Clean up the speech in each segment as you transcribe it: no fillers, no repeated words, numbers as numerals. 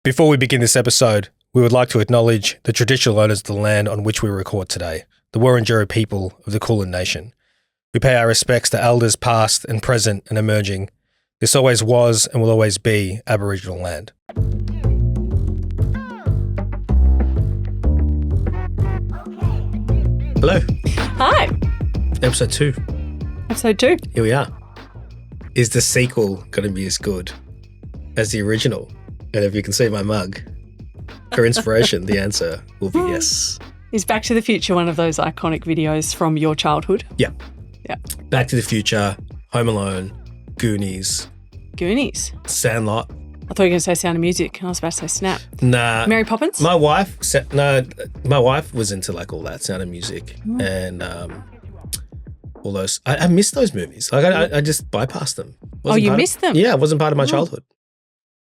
Before we begin this episode, we would like to acknowledge the traditional owners of the land on which we record today, the Wurundjeri people of the Kulin Nation. We pay our respects to elders past and present and emerging. This always was and will always be Aboriginal land. Hello. Hi. Episode 2. Episode 2. Here we are. Is the sequel going to be as good as the original? And if you can see my mug, for inspiration, the answer will be yes. Is Back to the Future one of those iconic videos from your childhood? Yeah. Yeah. Back to the Future, Home Alone, Goonies, Goonies. Sandlot. I thought you were going to say Sound of Music. I was about to say Snap. Nah. Mary Poppins? My wife was into like all that Sound of Music and all those. I missed those movies. Like I just bypassed them. Missed them? Yeah, it wasn't part of my childhood.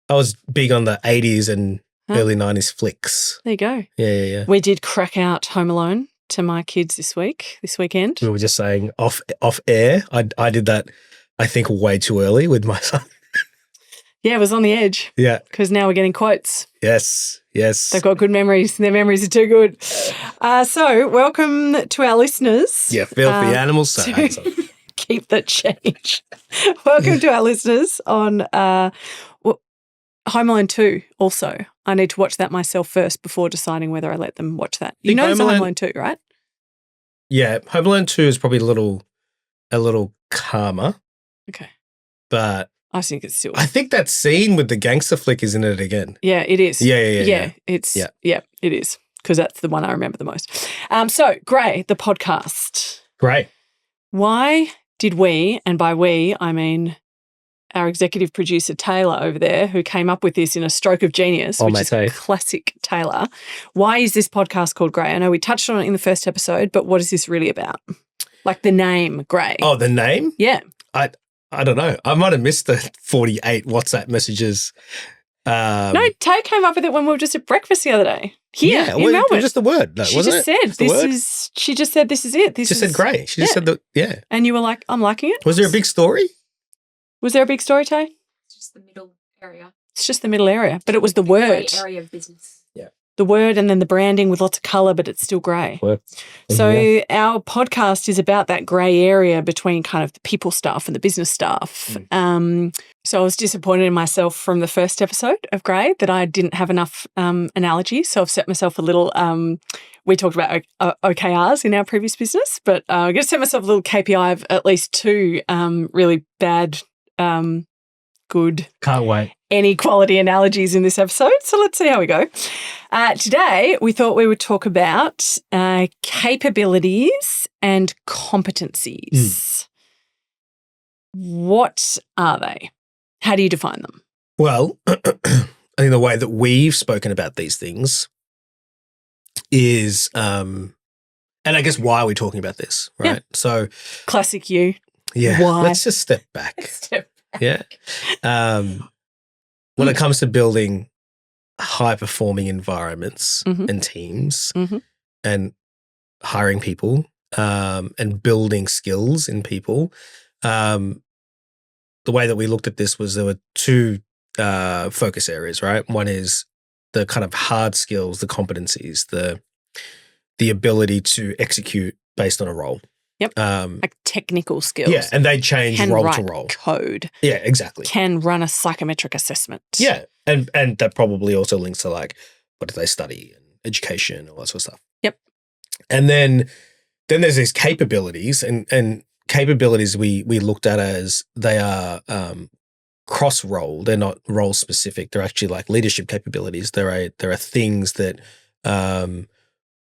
I was big on the 80s and early 90s flicks. There you go. Yeah. We did crack out Home Alone to my kids this weekend. We were just saying off air. I did that, I think, way too early with my son. Yeah, it was on the edge. Yeah. Because now we're getting quotes. Yes. They've got good memories. Their memories are too good. So welcome to our listeners. Yeah, filthy animals. Keep the change. Welcome to our listeners on Home Alone 2 also. I need to watch that myself first before deciding whether I let them watch that. You know it's Home Alone 2, right? Yeah, Home Alone 2 is probably a little calmer. Okay. But I think it's still. I think that scene with the gangster flick is in it again. Yeah, it is. Yeah. It is. Because that's the one I remember the most. So, Gray, the podcast. Great. Why did we, and by we, I mean our executive producer, Taylor, over there, who came up with this in a stroke of genius, which is classic Taylor. Why is this podcast called Gray? I know we touched on it in the first episode, but what is this really about? Like the name Gray. Oh, the name? Yeah. I don't know. I might have missed the 48 WhatsApp messages. No, Tay came up with it when we were just at breakfast the other day. Here in Melbourne. It was just the word, she just said this is it. She just said Gray. She just said yeah. And you were like, I'm liking it. Was there a big story? Was there a big story, Tay? It's just the middle area. It's just the middle area, but it was the word. Grey area of business. Yeah. The word and then the branding with lots of colour, but it's still grey. So our podcast is about that grey area between kind of the people stuff and the business stuff. So I was disappointed in myself from the first episode of Grey that I didn't have enough analogies. So I've set myself a little we talked about OKRs in our previous business, but I'm going to set myself a little KPI of at least 2 really bad, good. Can't wait. Any quality analogies in this episode. So let's see how we go. Today, we thought we would talk about capabilities and competencies. What are they? How do you define them? Well, I think the way that we've spoken about these things is, and I guess why are we talking about this, right? Yeah. So, classic you. Yeah. Why? Let's just step back. Yeah. When it comes to building high-performing environments and teams and hiring people and building skills in people, the way that we looked at this was there were 2 focus areas, right? One is the kind of hard skills, the competencies, the ability to execute based on a role. Yep. Like technical skills. Yeah, and they change role to role. Code. Yeah, exactly. Can run a psychometric assessment. Yeah, and that probably also links to like what do they study and education, all that sort of stuff. Yep. And then there's these capabilities, and capabilities we looked at as they are cross role. They're not role specific. They're actually like leadership capabilities. There are things that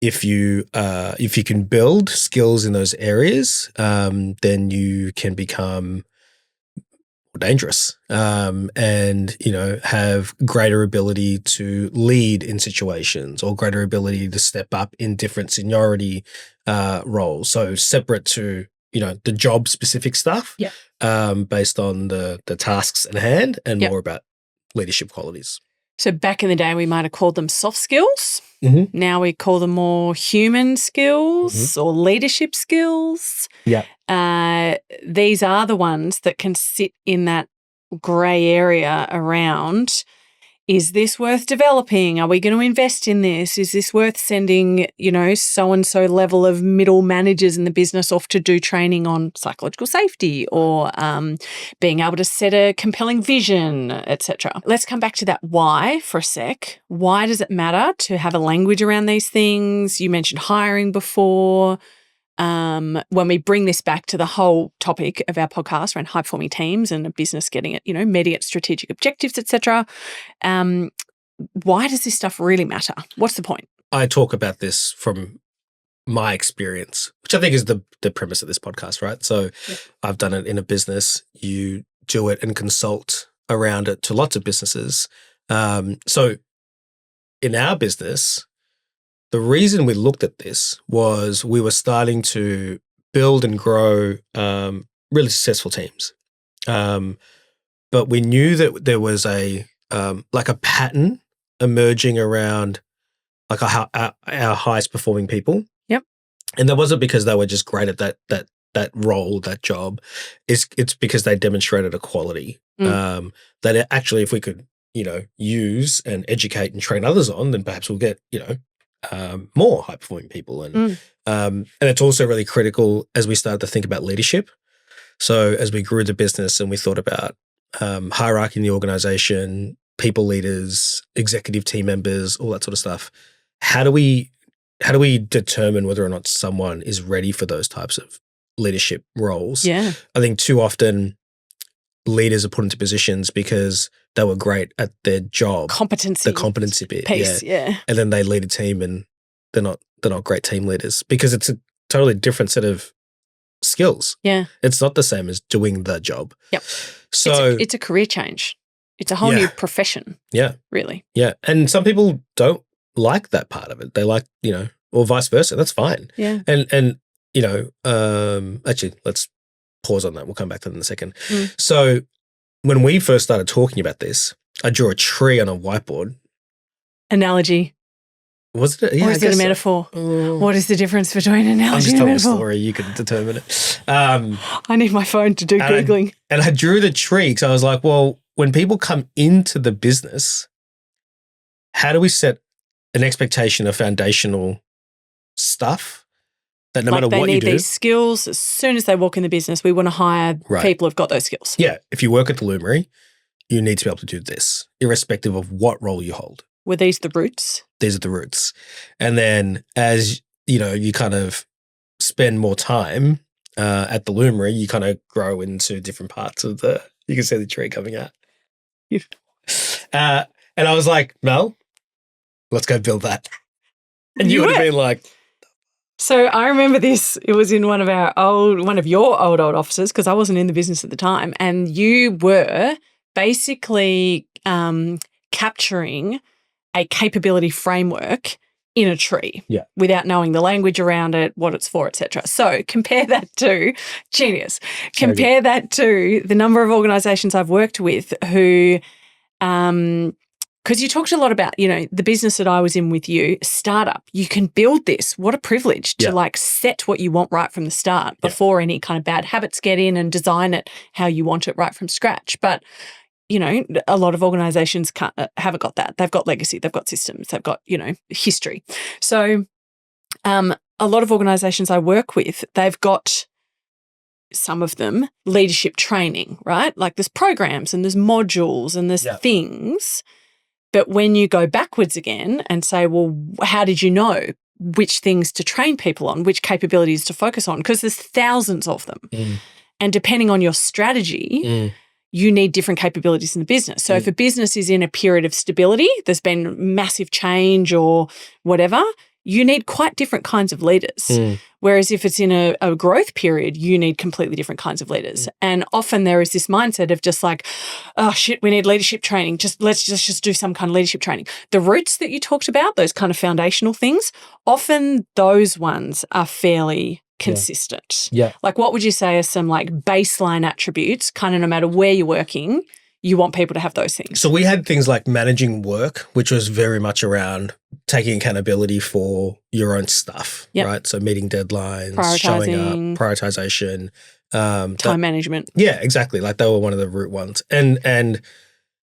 if you can build skills in those areas, then you can become more dangerous and have greater ability to lead in situations or greater ability to step up in different seniority roles. So separate to the job specific stuff, based on the tasks at hand and more about leadership qualities. So back in the day, we might have called them soft skills. Mm-hmm. Now we call them more human skills or leadership skills. Yeah. These are the ones that can sit in that grey area around is this worth developing? Are we going to invest in this? Is this worth sending, so-and-so level of middle managers in the business off to do training on psychological safety or being able to set a compelling vision, etc. Let's come back to that why for a sec. Why does it matter to have a language around these things? You mentioned hiring before. When we bring this back to the whole topic of our podcast around high-performing teams and a business getting it, meeting its strategic objectives, etc., why does this stuff really matter? What's the point? I talk about this from my experience, which I think is the premise of this podcast, right? So I've done it in a business. You do it and consult around it to lots of businesses. So in our business, the reason we looked at this was we were starting to build and grow really successful teams. But we knew that there was a pattern emerging around like our highest performing people. Yep. And that wasn't because they were just great at that role, that job. It's because they demonstrated a quality that actually if we could, use and educate and train others on, then perhaps we'll get, more high performing people. And it's also really critical as we started to think about leadership. So as we grew the business and we thought about hierarchy in the organization, people leaders, executive team members, all that sort of stuff, how do we determine whether or not someone is ready for those types of leadership roles? Yeah. I think too often leaders are put into positions because they were great at their job. Competency. The competency bit. Piece, yeah. And then they lead a team and they're not great team leaders because it's a totally different set of skills. Yeah. It's not the same as doing the job. Yep. So it's a career change. It's a whole new profession. Yeah. Really. Yeah. And some people don't like that part of it. They like, or vice versa. That's fine. Yeah. And actually let's pause on that. We'll come back to that in a second. So when we first started talking about this, I drew a tree on a whiteboard. Analogy. Was it? Yeah, or is it a metaphor? What is the difference between an analogy and a metaphor? I'm just telling a story. You can determine it. I need my phone to do Googling. And I drew the tree because I was like, well, when people come into the business, how do we set an expectation of foundational stuff that no matter what you do. They need these skills. As soon as they walk in the business, we want to hire people who've got those skills. Yeah. If you work at the Luminary, you need to be able to do this, irrespective of what role you hold. Were these the roots? These are the roots. And then as, you kind of spend more time at the Luminary, you kind of grow into different parts of you can see the tree coming out. And I was like, Mel, let's go build that. And you would have been like... So I remember this. It was in one of your old offices because I wasn't in the business at the time, and you were basically capturing a capability framework in a tree without knowing the language around it, what it's for, etc. So compare that to genius. Compare that to the number of organisations I've worked with who. Because you talked a lot about, the business that I was in with you, startup. You can build this. What a privilege to set what you want right from the start before any kind of bad habits get in and design it how you want it right from scratch. But, a lot of organisations haven't got that. They've got legacy. They've got systems. They've got, history. So a lot of organisations I work with, they've got some of them leadership training, right? Like there's programs and there's modules and there's things. But when you go backwards again and say, well, how did you know which things to train people on, which capabilities to focus on? Because there's thousands of them. And depending on your strategy, you need different capabilities in the business. So if a business is in a period of stability, there's been massive change or whatever, you need quite different kinds of leaders. Whereas if it's in a growth period, you need completely different kinds of leaders. And often there is this mindset of just like, oh shit, we need leadership training. Let's just do some kind of leadership training. The roots that you talked about, those kind of foundational things, often those ones are fairly consistent. Yeah. Like what would you say are some like baseline attributes, kind of no matter where you're working, you want people to have those things? So we had things like managing work, which was very much around taking accountability for your own stuff, right? So meeting deadlines, showing up, prioritization. Time management. Yeah, exactly. Like they were one of the root ones. And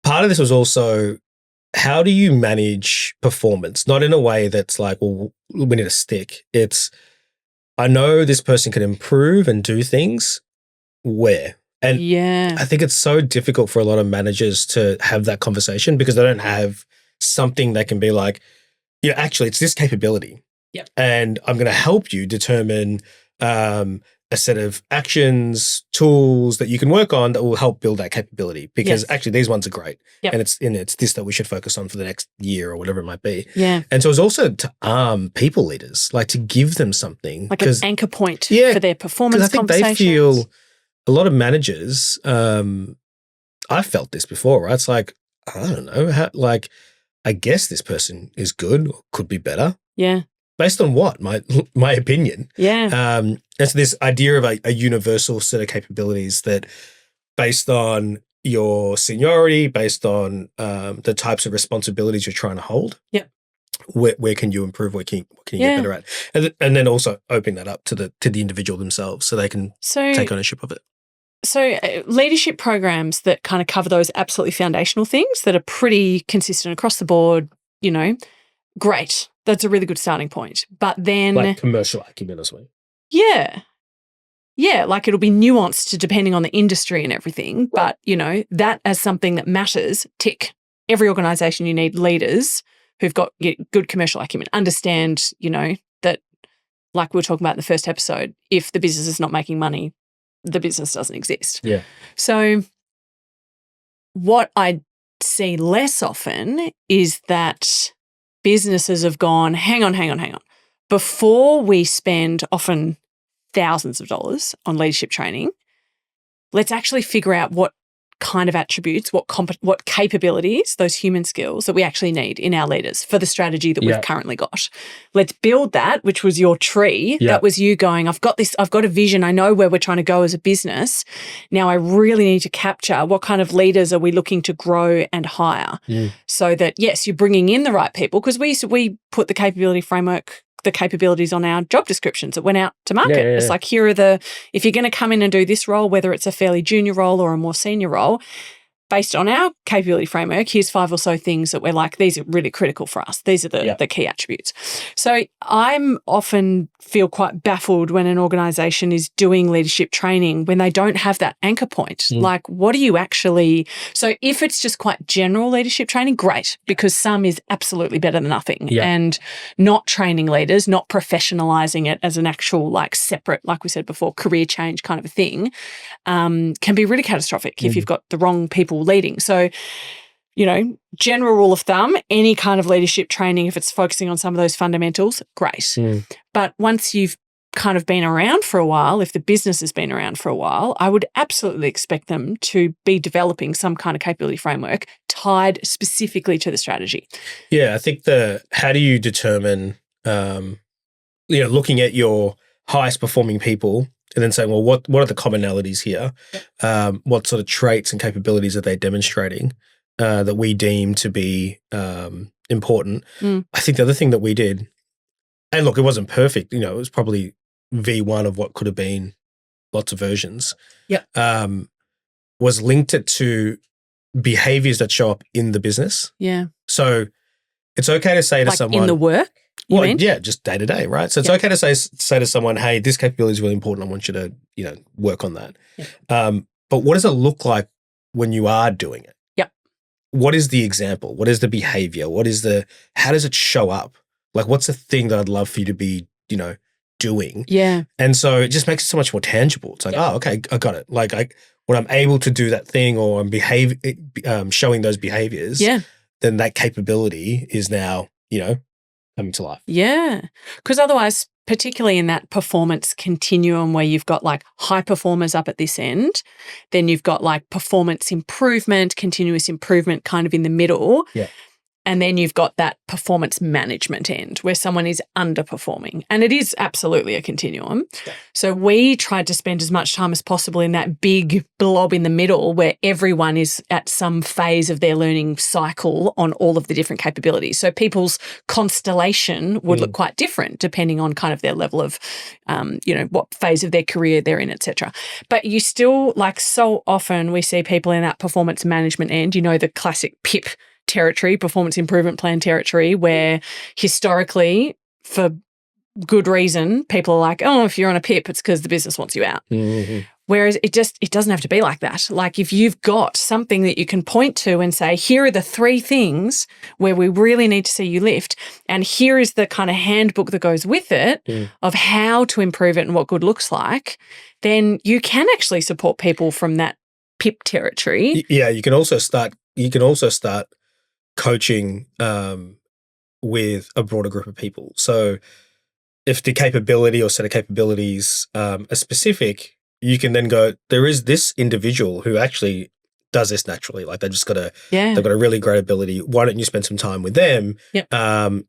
part of this was also how do you manage performance? Not in a way that's like, well, we need a stick. It's, I know this person can improve and do things. Where? And I think it's so difficult for a lot of managers to have that conversation because they don't have something that can be like, actually, it's this capability. Yep. And I'm going to help you determine a set of actions, tools that you can work on that will help build that capability because actually these ones are great. Yep. And it's this that we should focus on for the next year or whatever it might be. Yeah. And so it's also to arm people leaders, like to give them something. Like an anchor point for their performance conversations. I think they feel, a lot of managers, I've felt this before, right? It's like, I don't know, I guess this person is good or could be better. Yeah. Based on what? My opinion. Yeah. And so this idea of a universal set of capabilities that based on your seniority, based on the types of responsibilities you're trying to hold. Yep. Where can you improve? What can you get better at? And then also open that up to the individual themselves so they can take ownership of it. So leadership programs that kind of cover those absolutely foundational things that are pretty consistent across the board, great. That's a really good starting point. But then like commercial acumen as well. Yeah. Yeah, like it'll be nuanced depending on the industry and everything. But, that as something that matters, tick. Every organization you need leaders who've got good commercial acumen, understand, that like we were talking about in the first episode, if the business is not making money, the business doesn't exist. Yeah. So what I see less often is that businesses have gone, hang on. Before we spend often thousands of dollars on leadership training, let's actually figure out what kind of attributes, what capabilities, those human skills that we actually need in our leaders for the strategy that we've currently got. Let's build that, which was your tree. That was you going, I've got a vision. I know where we're trying to go as a business. Now I really need to capture what kind of leaders are we looking to grow and hire so that, yes, you're bringing in the right people because we put the capability framework, the capabilities on our job descriptions that went out to market. Yeah. It's like, here are if you're going to come in and do this role, whether it's a fairly junior role or a more senior role, based on our capability framework, here's 5 or so things that we're like, these are really critical for us. These are the key attributes. So I'm often feel quite baffled when an organisation is doing leadership training when they don't have that anchor point. Like, what do you actually... So if it's just quite general leadership training, great, because some is absolutely better than nothing. Yeah. And not training leaders, not professionalising it as an actual like separate, like we said before, career change kind of a thing, can be really catastrophic if you've got the wrong people leading. So, general rule of thumb, any kind of leadership training, if it's focusing on some of those fundamentals, great. But once you've kind of been around for a while, if the business has been around for a while, I would absolutely expect them to be developing some kind of capability framework tied specifically to the strategy. Yeah, I think how do you determine, looking at your highest performing people and then saying, well, what are the commonalities here? What sort of traits and capabilities are they demonstrating that we deem to be important? I think the other thing that we did, and look, it wasn't perfect. It was probably V1 of what could have been lots of versions. Was linked it to behaviors that show up in the business. Yeah. So it's okay to say to someone in the work. You mean? Yeah, just day to day, right? So it's okay to say to someone, "Hey, this capability is really important. I want you to, work on that." Yeah. But what does it look like when you are doing it? Yep. What is the example? What is the behavior? How does it show up? Like, what's the thing that I'd love for you to be, doing? Yeah. And so it just makes it so much more tangible. It's like, oh, okay, I got it. Like, when I'm able to do that thing or I'm showing those behaviors, then that capability is now, coming to life. Yeah. Because otherwise, particularly in that performance continuum where you've got like high performers up at this end, then you've got like performance improvement, continuous improvement kind of in the middle. Yeah. And then you've got that performance management end where someone is underperforming. And it is absolutely a continuum. Yeah. So we tried to spend as much time as possible in that big blob in the middle where everyone is at some phase of their learning cycle on all of the different capabilities. So people's constellation would look quite different depending on kind of their level of, what phase of their career they're in, et cetera. But you still, like so often we see people in that performance management end, the classic PIP territory, performance improvement plan territory, where historically, for good reason, people are like, oh, if you're on a PIP, it's because the business wants you out. Mm-hmm. Whereas it doesn't have to be like that. Like if you've got something that you can point to and say, here are the 3 things where we really need to see you lift, and here is the kind of handbook that goes with it of how to improve it and what good looks like, then you can actually support people from that PIP territory. Yeah, you can also start coaching with a broader group of people. So if the capability or set of capabilities are specific, you can then go, there is this individual who actually does this naturally. Like they've got a really great ability. Why don't you spend some time with them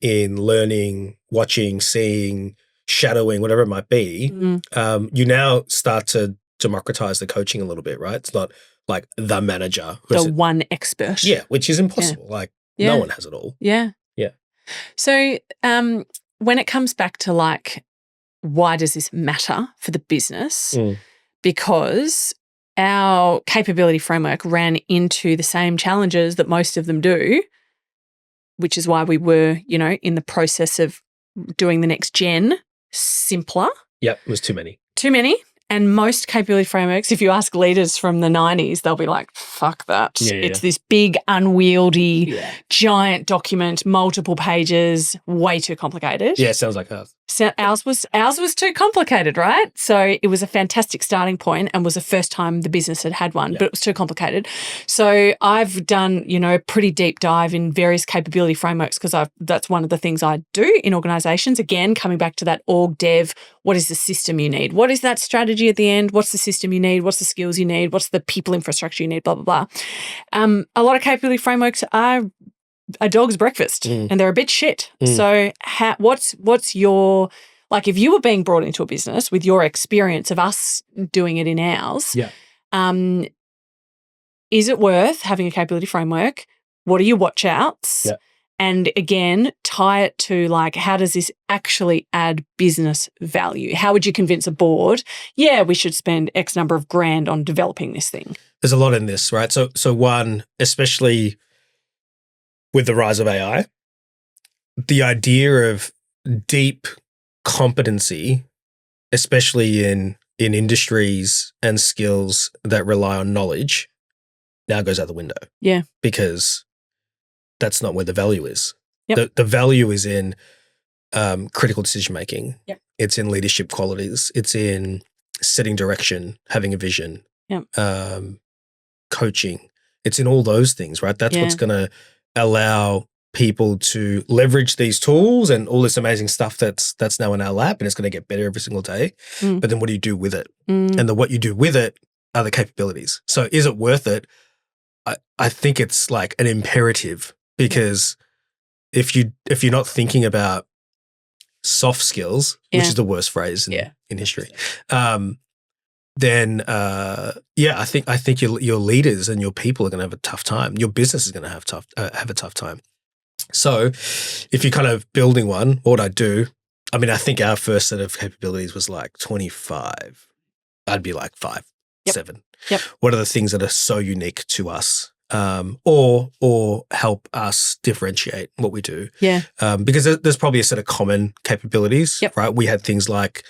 in learning, watching, seeing, shadowing, whatever it might be. You now start to democratize the coaching a little bit, right? It's not like the manager. The one expert. Yeah, which is impossible. Like no one has it all. Yeah. Yeah. So when it comes back to like, why does this matter for the business? Because our capability framework ran into the same challenges that most of them do, which is why we were, in the process of doing the next gen simpler. Yep, it was too many. Too many. And most capability frameworks, if you ask leaders from the 90s, they'll be like, fuck that. It's this big, unwieldy, giant document, multiple pages, way too complicated. Yeah, it sounds like ours. So ours was too complicated, right? So it was a fantastic starting point and was the first time the business had one, but it was too complicated. So I've done, a pretty deep dive in various capability frameworks because that's one of the things I do in organizations. Again, coming back to that org dev, what is the system you need? What is that strategy at the end? What's the system you need? What's the skills you need? What's the people infrastructure you need? Blah, blah, blah. A lot of capability frameworks are a dog's breakfast and they're a bit shit. So what's your, like if you were being brought into a business with your experience of us doing it in ours, is it worth having a capability framework? What are your watch outs? Yeah. And again, tie it to like, how does this actually add business value? How would you convince a board, we should spend X number of grand on developing this thing? There's a lot in this, right? So one, especially with the rise of AI, the idea of deep competency, especially in industries and skills that rely on knowledge, now goes out the window. Yeah. Because that's not where the value is. Yep. The value is in critical decision making. Yep. It's in leadership qualities. It's in setting direction, having a vision, coaching. It's in all those things, right? That's what's going to allow people to leverage these tools and all this amazing stuff that's now in our lap, and it's going to get better every single day. But then what do you do with it? And what you do with it are the capabilities. So is it worth it? I think it's like an imperative, because if you're not thinking about soft skills, which is the worst phrase in history, then I think your leaders and your people are going to have a tough time. Your business is going to have a tough time. So if you're kind of building one, what I do, I think our first set of capabilities was like 25. I'd be like 5, 7. Yep. What are the things that are so unique to us? Or help us differentiate what we do. Yeah. Because there's probably a set of common capabilities, Yep. right? We had things like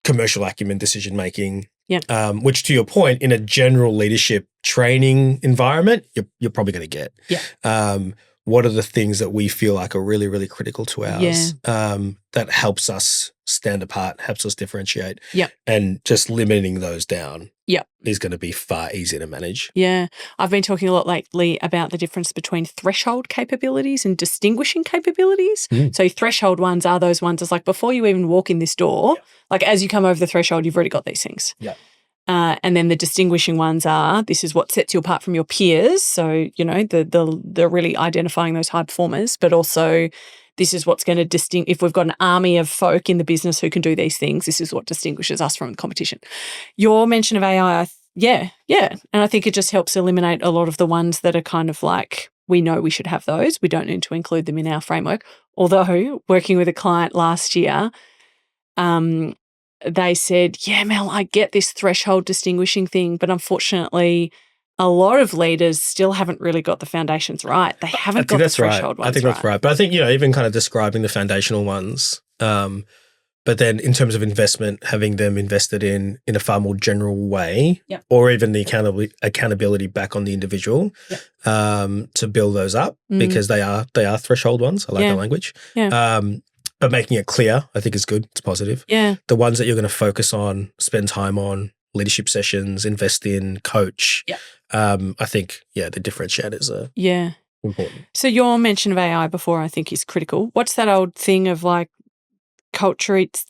commercial acumen, decision making, Yep. which to your point, in a general leadership training environment, you're probably going to get. Yeah. What are the things that we feel like are really, really critical to ours that helps us stand apart, helps us differentiate? Yep. And just limiting those down Yep. is going to be far easier to manage. Yeah. I've been talking a lot lately about the difference between threshold capabilities and distinguishing capabilities. So threshold ones are those ones that's like before you even walk in this door, like as you come over the threshold, you've already got these things. Yeah. And then the distinguishing ones are, this is what sets you apart from your peers. So, they're really identifying those high performers, but also this is what's going to distinguish, if we've got an army of folk in the business who can do these things, this is what distinguishes us from the competition. Your mention of AI, yeah. And I think it just helps eliminate a lot of the ones that are kind of like, we know we should have those. We don't need to include them in our framework. Although working with a client last year, they said, Mel, I get this threshold distinguishing thing, but unfortunately a lot of leaders still haven't really got the foundations right. They haven't got the threshold ones I think that's right. But I think, even kind of describing the foundational ones, but then in terms of investment, having them invested in a far more general way, or even the accountability back on the individual to build those up because they are threshold ones. I like that language. Yeah. But making it clear, I think is good. It's positive. Yeah. The ones that you're going to focus on, spend time on, leadership sessions, invest in, coach. Yeah. I think, the differentiators are important. So your mention of AI before, I think, is critical. What's that old thing of like culture eats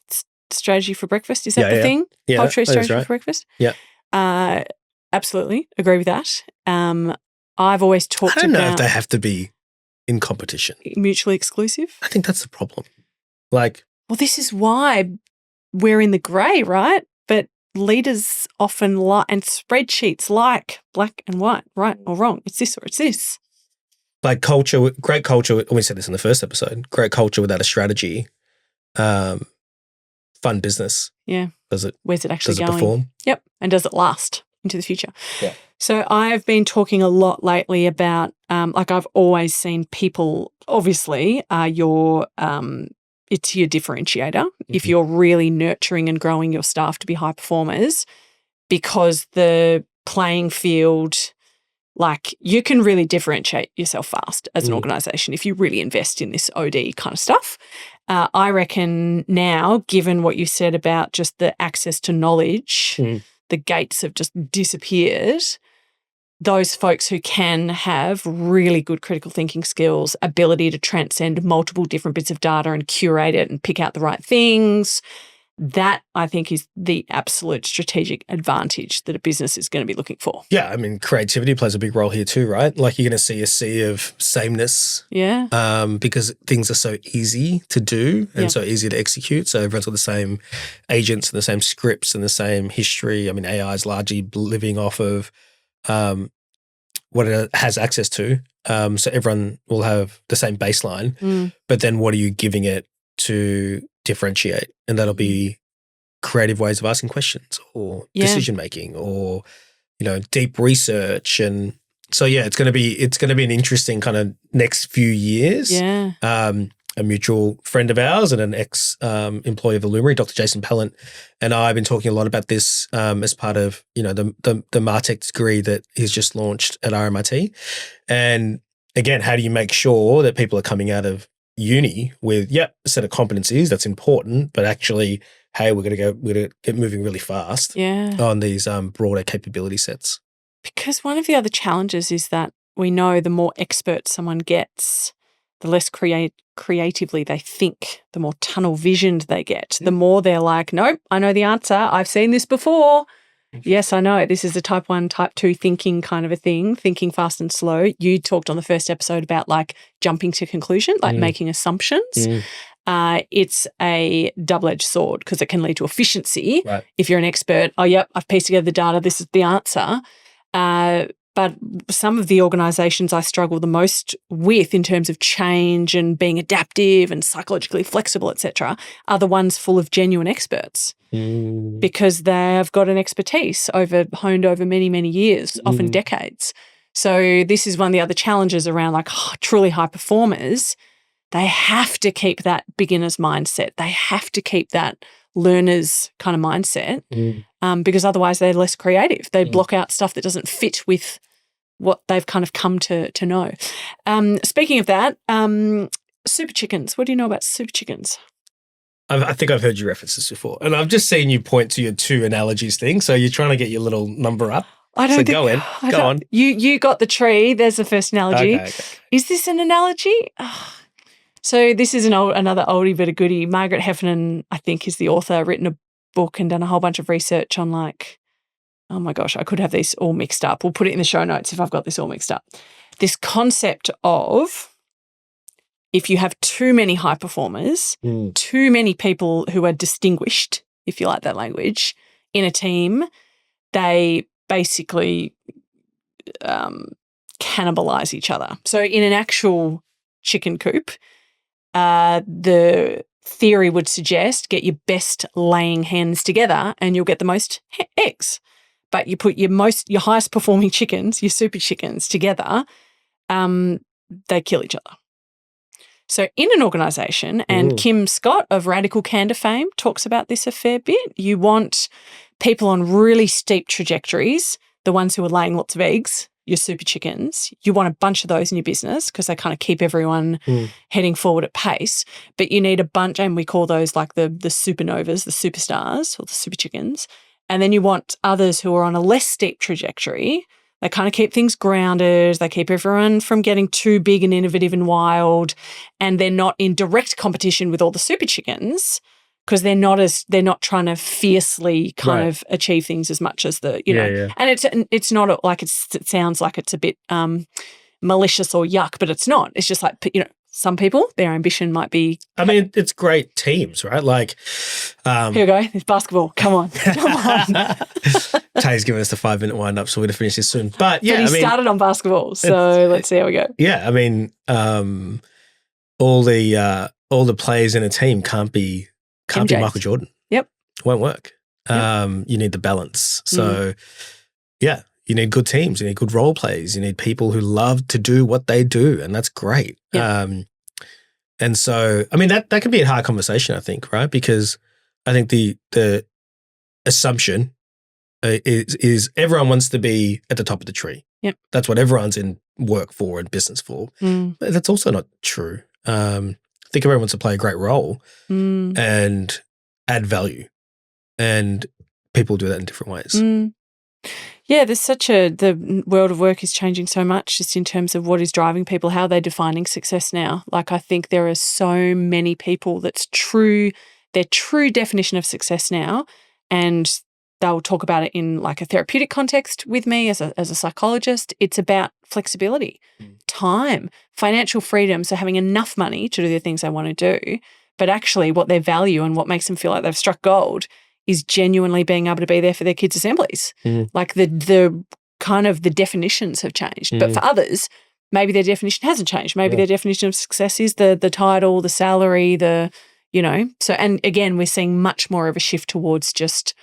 strategy for breakfast? Is that the thing? Yeah, culture eats strategy for breakfast? Yeah. Absolutely. Agree with that. I've always talked about... I don't know if they have to be in competition. Mutually exclusive? I think that's the problem. Like... Well, this is why we're in the grey, right? But leaders often and spreadsheets like black and white, right or wrong. It's this or it's this. Like culture, great culture, we said this in the first episode, great culture without a strategy, fun business. Yeah. Where's it actually going? Perform? Yep. And does it last into the future? Yeah. So I've been talking a lot lately about, like I've always seen people, obviously, it's your differentiator if you're really nurturing and growing your staff to be high performers, because the playing field, like you can really differentiate yourself fast as an organisation if you really invest in this OD kind of stuff. I reckon now, given what you said about just the access to knowledge, the gates have just disappeared. Those folks who can have really good critical thinking skills, ability to transcend multiple different bits of data and curate it and pick out the right things, that I think is the absolute strategic advantage that a business is going to be looking for. Yeah, I mean, creativity plays a big role here too, right? Like you're going to see a sea of sameness. Yeah. Because things are so easy to do and so easy to execute. So everyone's got the same agents and the same scripts and the same history. I mean, AI is largely living off of what it has access to. So everyone will have the same baseline. But then what are you giving it to differentiate? And that'll be creative ways of asking questions or decision making or, deep research. And so, it's going to be an interesting kind of next few years. Yeah. A mutual friend of ours and an ex-employee of Illumri, Dr. Jason Pellant, and I have been talking a lot about this as part of, the MarTech degree that he's just launched at RMIT. And again, how do you make sure that people are coming out of uni with, a set of competencies that's important, but actually, hey, we're going to get moving really fast on these broader capability sets. Because one of the other challenges is that we know the more expert someone gets, the less creatively they think, the more tunnel visioned they get, the more they're like, nope, I know the answer. I've seen this before. Yes, I know. This is a type 1, type 2 thinking kind of a thing, thinking fast and slow. You talked on the first episode about like jumping to conclusion, like making assumptions. It's a double-edged sword because it can lead to efficiency. Right. If you're an expert, I've pieced together the data, this is the answer. But some of the organisations I struggle the most with in terms of change and being adaptive and psychologically flexible, etc., are the ones full of genuine experts because they've got an expertise honed over many, many years, often decades. So this is one of the other challenges around like truly high performers. They have to keep that beginner's mindset. They have to keep that learner's kind of mindset because otherwise they're less creative. They block out stuff that doesn't fit with what they've kind of come to know. Speaking of that, super chickens. What do you know about super chickens? I think I've heard you reference this before, and I've just seen you point to your 2 analogies thing. So you're trying to get your little number up. I don't go on. You got the tree. There's the first analogy. Okay. Is this an analogy? So this is another oldie but a goodie. Margaret Heffernan, I think, is the author, written a book and done a whole bunch of research on like, oh my gosh, I could have these all mixed up. We'll put it in the show notes if I've got this all mixed up. This concept of if you have too many high performers, too many people who are distinguished, if you like that language, in a team, they basically cannibalize each other. So in an actual chicken coop, the theory would suggest get your best laying hens together and you'll get the most eggs. but you put your highest performing chickens, your super chickens together, they kill each other. So in an organisation, and Kim Scott of Radical Candor fame talks about this a fair bit, you want people on really steep trajectories, the ones who are laying lots of eggs, your super chickens. You want a bunch of those in your business because they kind of keep everyone heading forward at pace. But you need a bunch, and we call those like the supernovas, the superstars, or the super chickens. And then you want others who are on a less steep trajectory. They kind of keep things grounded. They keep everyone from getting too big and innovative and wild. And they're not in direct competition with all the super chickens because they're not trying to fiercely kind of achieve things as much as the, you know. Yeah. And it's not like it sounds like it's a bit malicious or yuck, but it's not. It's just like, you know, some people, their ambition might be. I mean, it's great teams, right? Like, here we go. It's basketball. Come on. Tay's giving us the 5-minute wind up, so we're going to finish this soon. But yeah, he started on basketball, so let's see how we go. Yeah, I mean, all the players in a team can't be Michael Jordan. Yep, won't work. You need the balance. So yeah. You need good teams. You need good role players. You need people who love to do what they do, and that's great. Yep. And so, I mean, that can be a hard conversation, I think, right? Because I think the assumption is everyone wants to be at the top of the tree. Yep. That's what everyone's in work for and business for. But that's also not true. I think everyone wants to play a great role and add value, and people do that in different ways. Yeah, the world of work is changing so much just in terms of what is driving people, how they're defining success now. Like, I think there are so many people their true definition of success now, and they'll talk about it in like a therapeutic context with me as a psychologist. It's about flexibility, time, financial freedom, so having enough money to do the things they want to do, but actually what they value and what makes them feel like they've struck gold is genuinely being able to be there for their kids' assemblies. Like the kind of the definitions have changed. But for others, maybe their definition hasn't changed. Maybe their definition of success is the title, the salary, you know. So, and again, we're seeing much more of a shift towards just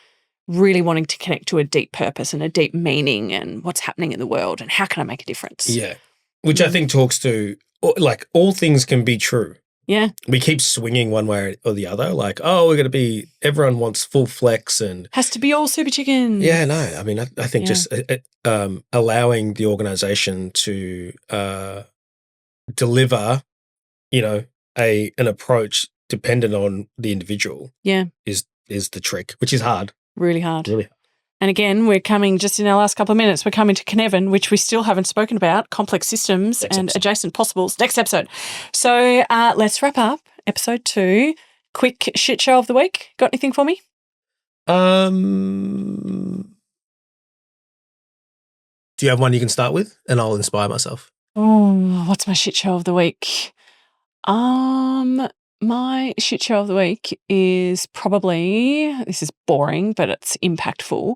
really wanting to connect to a deep purpose and a deep meaning and what's happening in the world and how can I make a difference? Yeah. Which I think talks to, like, all things can be true. Yeah. We keep swinging one way or the other. Like, oh, we're going to be, everyone wants full flex and. Has to be all super chickens. Yeah, no. I mean, I think just allowing the organization to deliver, you know, an approach dependent on the individual. Yeah. Is the trick, which is hard. Really hard. Really hard. And again, we're coming just in our last couple of minutes, we're coming to Cynefin, which we still haven't spoken about, complex systems and adjacent possibles. Next episode. So let's wrap up episode 2. Quick shit show of the week. Got anything for me? Do you have one you can start with? And I'll inspire myself. Oh, what's my shit show of the week? My shit show of the week is probably, this is boring, but it's impactful,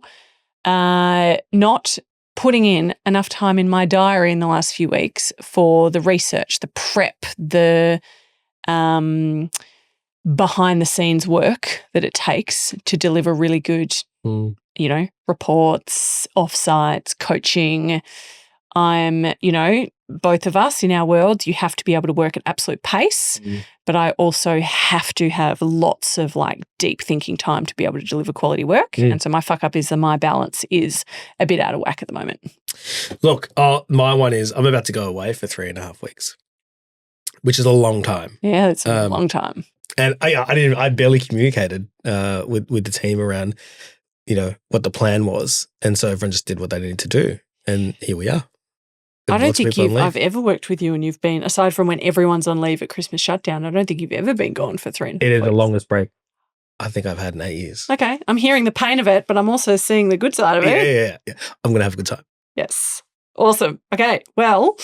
not putting in enough time in my diary in the last few weeks for the research, the prep, the behind-the-scenes work that it takes to deliver really good, you know, reports, offsites, coaching. Both of us in our world, you have to be able to work at absolute pace, but I also have to have lots of like deep thinking time to be able to deliver quality work. And so my fuck up is that my balance is a bit out of whack at the moment. Look, my one is I'm about to go away for 3.5 weeks, which is a long time. Yeah, it's a long time. And I barely communicated with the team around, you know, what the plan was. And so everyone just did what they needed to do. And here we are. I don't think I've ever worked with you and you've been, aside from when everyone's on leave at Christmas shutdown, I don't think you've ever been gone for 3.5 weeks. It is the longest break I think I've had in 8 years. Okay. I'm hearing the pain of it, but I'm also seeing the good side of it. Yeah. I'm going to have a good time. Yes. Awesome. Okay. Well,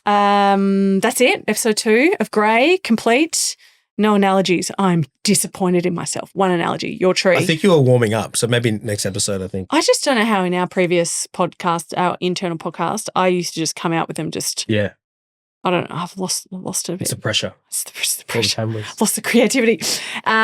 that's it. Episode 2 of Grey, complete. No analogies. I'm disappointed in myself. One analogy, your tree. I think you were warming up, so maybe next episode, I think. I just don't know how in our previous podcast, our internal podcast, I used to just come out with them just. Yeah. I don't know. I've lost it a bit. It's the pressure. It's the All the pressure. cameras. Lost the creativity.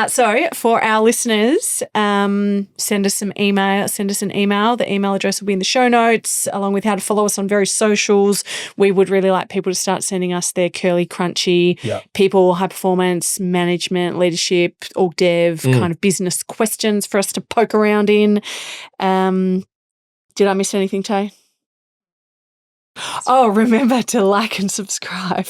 So for our listeners, send us an email. The email address will be in the show notes, along with how to follow us on various socials. We would really like people to start sending us their curly, crunchy, people, high performance, management, leadership, org dev, kind of business questions for us to poke around in. Did I miss anything, Tay? Oh, remember to like and subscribe.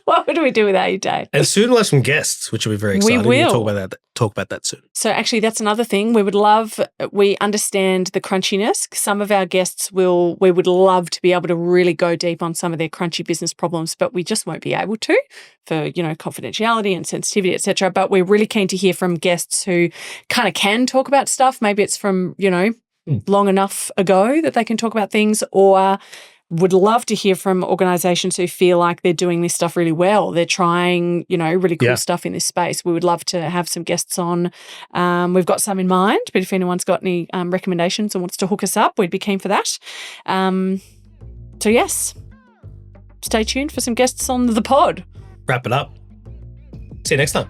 What would we do without you, Dave? And soon we'll have some guests, which will be very exciting. We will. We'll talk about that soon. So actually, that's another thing. We understand the crunchiness. Some of our guests we would love to be able to really go deep on some of their crunchy business problems, but we just won't be able to for, confidentiality and sensitivity, etc. But we're really keen to hear from guests who kind of can talk about stuff. Maybe it's from, long enough ago that they can talk about things, or would love to hear from organisations who feel like they're doing this stuff really well. They're trying, really cool stuff in this space. We would love to have some guests on. We've got some in mind, but if anyone's got any recommendations and wants to hook us up, we'd be keen for that. So yes, stay tuned for some guests on the pod. Wrap it up. See you next time.